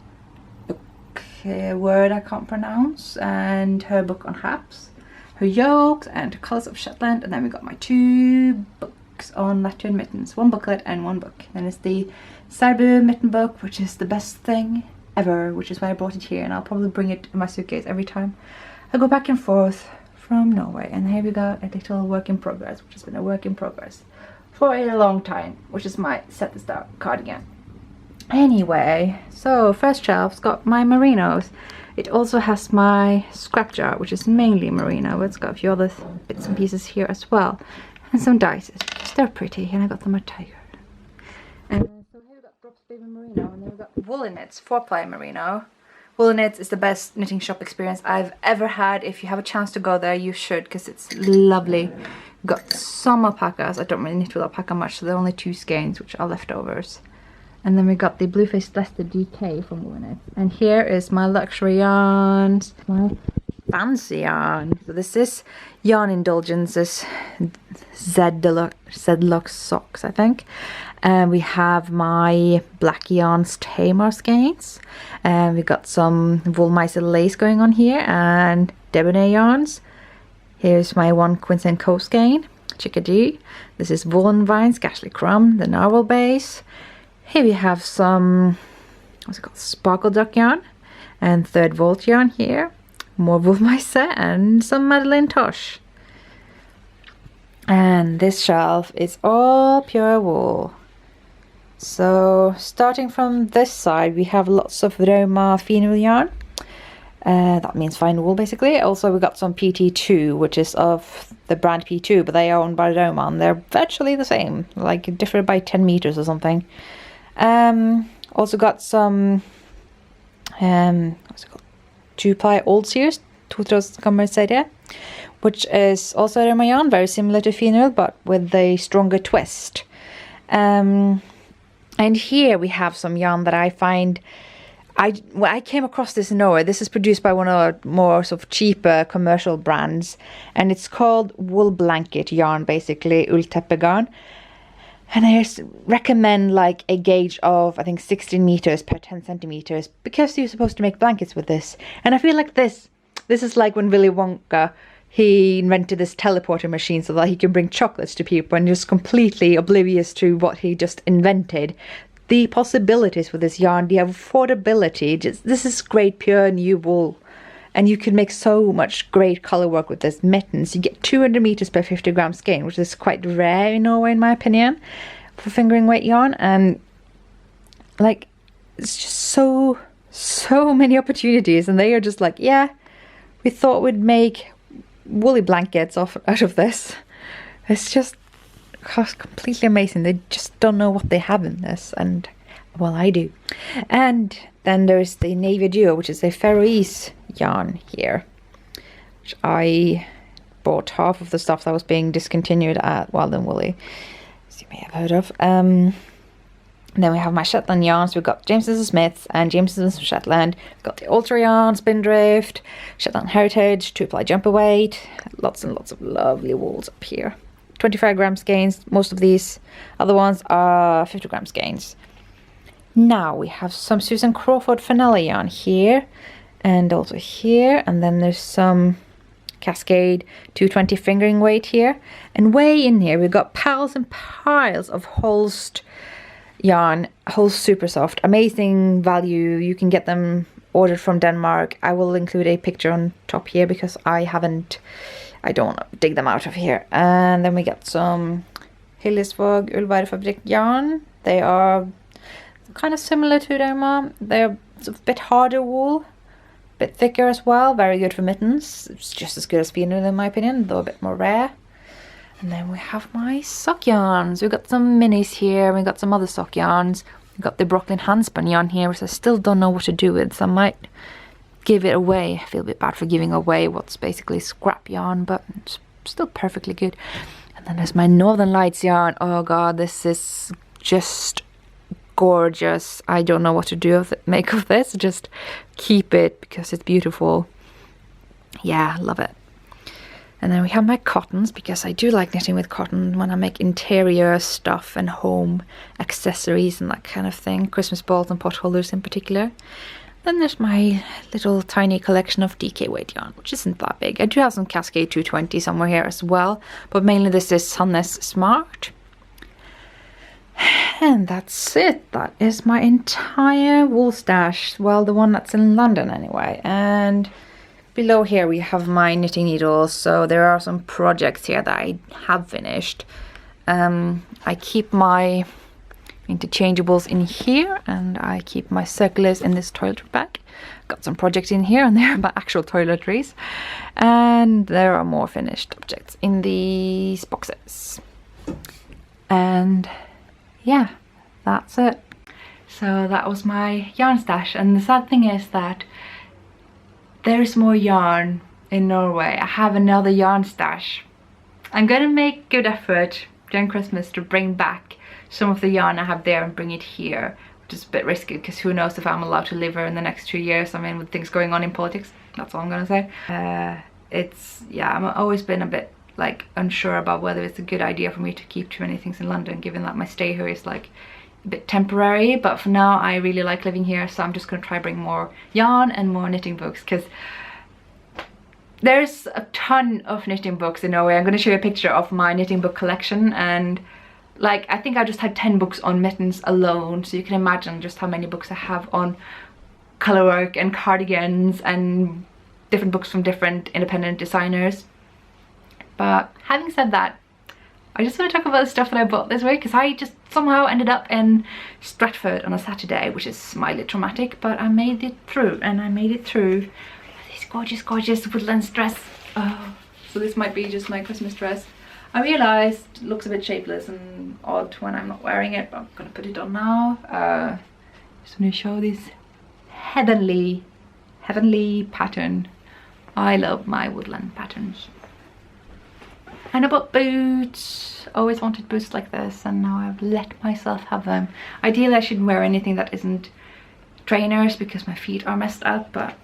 S1: a word I can't pronounce, and her book on haps, her yokes, and her colours of Shetland. And then we got my 2 books on Latvian mittens, 1 booklet and 1 book. Then it's the Serbu mitten book, which is the best thing ever, which is why I brought it here, and I'll probably bring it in my suitcase every time I go back and forth from Norway. And here we got a little work in progress, which has been a work in progress for a long time, which is my Set This Down cardigan. Anyway, so first shelf's got my merinos. It also has my scrap jar, which is mainly merino, but it's got a few other bits and pieces here as well, and some dices because they're pretty, and I got them at Tiger. And so here we got Drops Baby Merino, and then we got Woolen Knits 4-ply merino. Woolen Knits is the best knitting shop experience I've ever had. If you have a chance to go there, you should, because it's lovely. We've got some alpacas. I don't really knit with alpaca much, so there are only 2 skeins, which are leftovers. And then we got the Blue-Faced Leicester DK from Woolen Knits. And here is my luxury yarns, my fancy yarn. So this is Yarn Indulgence's Zedlux socks, I think. And we have my Black Yarns Tamar skeins. And we got some Woolmiser lace going on here, and debonair yarns. Here's my one Quince & Co skein, Chickadee. This is Woolen Vines, Gashley Crumb, the Narwhal base. Here we have some, what's it called, Sparkle Duck yarn, and Third Volt yarn here. More Woolmiser and some Madeleine Tosh. And this shelf is all pure wool. So starting from this side, we have lots of Roma Fenwil yarn. That means fine wool basically. Also we got some PT2, which is of the brand P2, but they are owned by Roma, and they're virtually the same, like different by 10 meters or something. Also got some what's it called, 2-ply Old Sears, Tutros, which is also Roma yarn, very similar to Fenwil, but with a stronger twist. And here we have some yarn that I find I came across this in Norway. This is produced by one of our more sort of cheaper commercial brands, and it's called wool blanket yarn, basically ullteppegarn. And I recommend like a gauge of, I think, 16 meters per 10 centimeters, because you're supposed to make blankets with this. And I feel like this is like when Willy Wonka, he invented this teleporter machine so that he can bring chocolates to people, and just completely oblivious to what he just invented. The possibilities with this yarn, the affordability, this is great pure new wool. And you can make so much great color work with this mittens. You get 200 meters per 50 gram skein, which is quite rare in Norway, in my opinion, for fingering weight yarn. And like, it's just so many opportunities. And they are just like, yeah, we thought we'd make woolly blankets out of this. It's just completely amazing. They just don't know what they have in this, and well, I do. And then there's the Navy Duo, which is a Faroese yarn here, which I bought half of the stuff that was being discontinued at Wild and Woolly, as you may have heard of. Then we have my Shetland yarns. We've got Jamesons & Smiths and Jamesons from Shetland. We've got the Ultra yarn, Spindrift, Shetland Heritage, 2-ply jumper weight. Lots and lots of lovely wools up here. 25 gram skeins. Most of these other ones are 50 gram skeins. Now we have some Susan Crawford Fenella yarn here, and also here, and then there's some Cascade 220 fingering weight here, and way in here we've got piles and piles of Holst yarn. Holst super soft, amazing value. You can get them ordered from Denmark. I will include a picture on top here because I don't want to dig them out of here. And then we got some Hillesvåg Ullvarefabrik yarn. They are kind of similar to them. They're a bit harder wool, a bit thicker as well. Very good for mittens. It's just as good as Fino in my opinion, though a bit more rare. And then we have my sock yarns. We've got some minis here. We've got some other sock yarns. We've got the Brooklyn handspun yarn here, which I still don't know what to do with. So I might give it away. I feel a bit bad for giving away what's basically scrap yarn, but it's still perfectly good. And then there's my Northern Lights yarn. Oh god, this is just gorgeous. I don't know what to make of this. Just keep it because it's beautiful. Yeah, love it. And then we have my cottons, because I do like knitting with cotton when I make interior stuff and home accessories and that kind of thing. Christmas balls and pot holders in particular. Then there's my little tiny collection of DK weight yarn, which isn't that big. I do have some Cascade 220 somewhere here as well, but mainly this is Sandnes Smart. And that's it. That is my entire wool stash. Well, the one that's in London anyway. And below here we have my knitting needles. So there are some projects here that I have finished. I keep my interchangeables in here, and I keep my circulars in this toiletry bag. Got some projects in here, and they're my actual toiletries. And there are more finished objects in these boxes. And yeah, that's it. So that was my yarn stash, and the sad thing is that there's more yarn in Norway. I have another yarn stash. I'm gonna make good effort during Christmas to bring back some of the yarn I have there and bring it here, which is a bit risky because who knows if I'm allowed to live here in the next 2 years. I mean, with things going on in politics, that's all I'm gonna say. I've always been a bit like unsure about whether it's a good idea for me to keep too many things in London, given that my stay here is like a bit temporary. But for now I really like living here, so I'm just gonna try bring more yarn and more knitting books, because there's a ton of knitting books in Norway. I'm gonna show you a picture of my knitting book collection, and like I think I just had 10 books on mittens alone, so you can imagine just how many books I have on colourwork and cardigans and different books from different independent designers. But having said that, I just want to talk about the stuff that I bought this week, because I just somehow ended up in Stratford on a Saturday, which is mildly traumatic, but I made it through, and I made it through with this gorgeous, gorgeous woodlands dress. Oh, so this might be just my Christmas dress. I realized it looks a bit shapeless and odd when I'm not wearing it, but I'm gonna put it on now. Just want to show this heavenly pattern. I love my woodland patterns. And I bought boots. Always wanted boots like this, and now I've let myself have them. Ideally I shouldn't wear anything that isn't trainers because my feet are messed up, but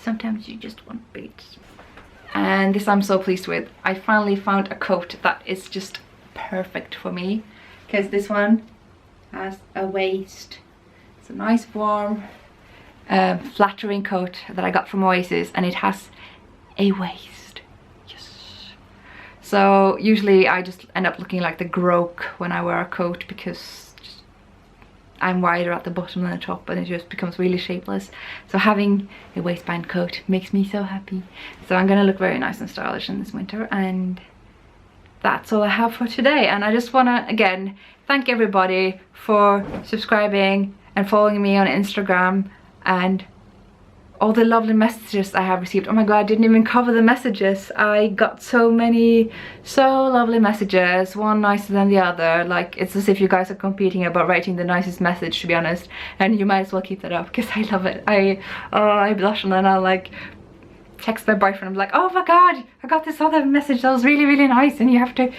S1: sometimes you just want boots. And this I'm so pleased with. I finally found a coat that is just perfect for me, because this one has a waist. It's a nice warm flattering coat that I got from Oasis, and it has a waist. Yes. So usually I just end up looking like the Groke when I wear a coat, because I'm wider at the bottom than the top and it just becomes really shapeless. So having a waistband coat makes me so happy. So I'm gonna look very nice and stylish in this winter, and that's all I have for today. And I just wanna again thank everybody for subscribing and following me on Instagram, and all the lovely messages I have received. Oh my god, I didn't even cover the messages. I got so many, so lovely messages, one nicer than the other. Like, it's as if you guys are competing about writing the nicest message, to be honest, and you might as well keep that up because I love it. I blush, and then I'll like text my boyfriend. I'm like, oh my god, I got this other message that was really, really nice, and you have to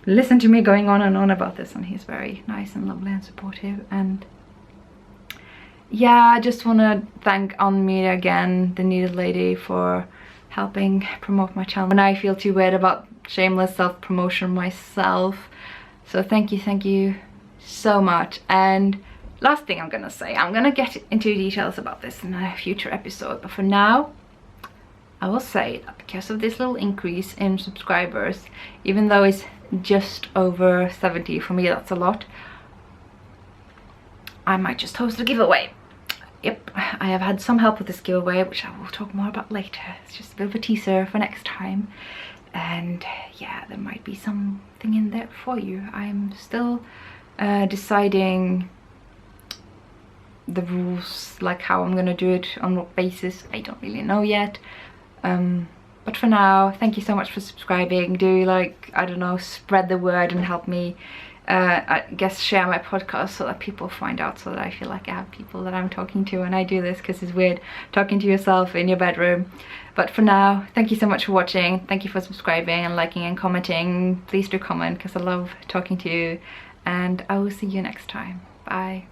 S1: listen to me going on and on about this. And he's very nice and lovely and supportive. And yeah, I just want to thank On Me again, the Needed Lady, for helping promote my channel when I feel too weird about shameless self-promotion myself. So thank you so much. And last thing I'm gonna say, I'm gonna get into details about this in a future episode, but for now I will say that because of this little increase in subscribers, even though it's just over 70, for me that's a lot, I might just host a giveaway. Yep, I have had some help with this giveaway, which I will talk more about later. It's just a bit of a teaser for next time. And yeah, there might be something in there for you. I'm still deciding the rules, like how I'm gonna do it, on what basis, I don't really know yet. But for now, thank you so much for subscribing. Do, like, I don't know, spread the word and help me, I guess, share my podcast so that people find out, so that I feel like I have people that I'm talking to when I do this, because it's weird talking to yourself in your bedroom. But for now, thank you so much for watching. Thank you for subscribing and liking and commenting. Please do comment, because I love talking to you, and I will see you next time. Bye.